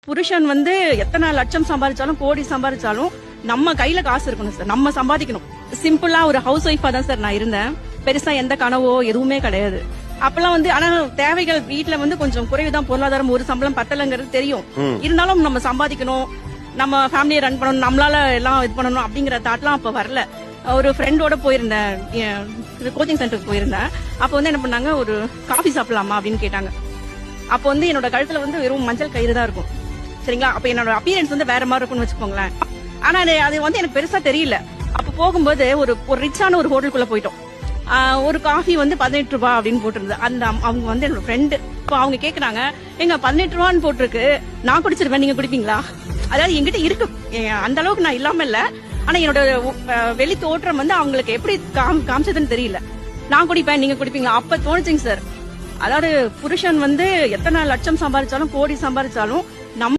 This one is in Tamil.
புருஷன் வந்து எத்தனை லட்சம் சம்பாதிச்சாலும் கோடி சம்பாதிச்சாலும் நம்ம கையில காசு இருக்கணும் சார். நம்ம சம்பாதிக்கணும். சிம்பிளா ஒரு ஹவுஸ் ஒய்ஃபா தான் சார் நான் இருந்தேன். பெருசா எந்த கனவோ எதுவுமே கிடையாது. அப்பெல்லாம் வந்து ஆனா தேவைகள் வீட்டுல வந்து கொஞ்சம் குறைவுதான். பொருளாதாரம் ஒரு சம்பளம் பத்தலைங்கிறது தெரியும். இருந்தாலும் நம்ம சம்பாதிக்கணும், நம்ம ஃபேமிலியை ரன் பண்ணணும், நம்மளால எல்லாம் இது பண்ணணும் அப்படிங்கிற தாட்லாம் அப்ப வரல. ஒரு ஃப்ரெண்டோட போயிருந்தேன், கோச்சிங் சென்டருக்கு போயிருந்தேன். அப்ப வந்து என்ன பண்ணாங்க, ஒரு காஃபி சாப்பிடலாமா அப்படின்னு கேட்டாங்க. அப்ப வந்து என்னோட கழுத்துல வந்து வெறும் மஞ்சள் கயிறு தான் இருக்கும் சரிங்களா. அப்ப என்னோட அப்பியரன்ஸ் வந்து வேற மாதிரி இருக்கும்னு வச்சுக்கோங்களேன். ஆனா அது வந்து எனக்கு பெருசா தெரியல. அப்ப போகும்போது ஒரு ரிச்சான ஒரு ஹோட்டலுக்குள்ள போயிட்டோம். ஒரு காஃபி வந்து 18 ரூபாய் அப்படின்னு போட்டிருந்தது. அந்த அவங்க வந்து என்னோட ஃப்ரெண்டு. இப்போ அவங்க கேக்குறாங்க, எங்க 18 ரூபான்னு போட்டிருக்கு, நான் குடிச்சிருவேன், நீங்க குடிப்பீங்களா? அதாவது என்கிட்ட இருக்கு, அந்த அளவுக்கு நான் இல்லாம இல்ல. ஆனா என்னோட வெளி தோற்றம் வந்து அவங்களுக்கு எப்படி காமிச்சதுன்னு தெரியல. நான் குடிப்பேன், நீங்க குடிப்பீங்களா? அப்ப தோணுச்சுங்க சார். அதாவது புருஷன் வந்து எத்தனை லட்சம் சம்பாதிச்சாலும் கோடி சம்பாதிச்சாலும்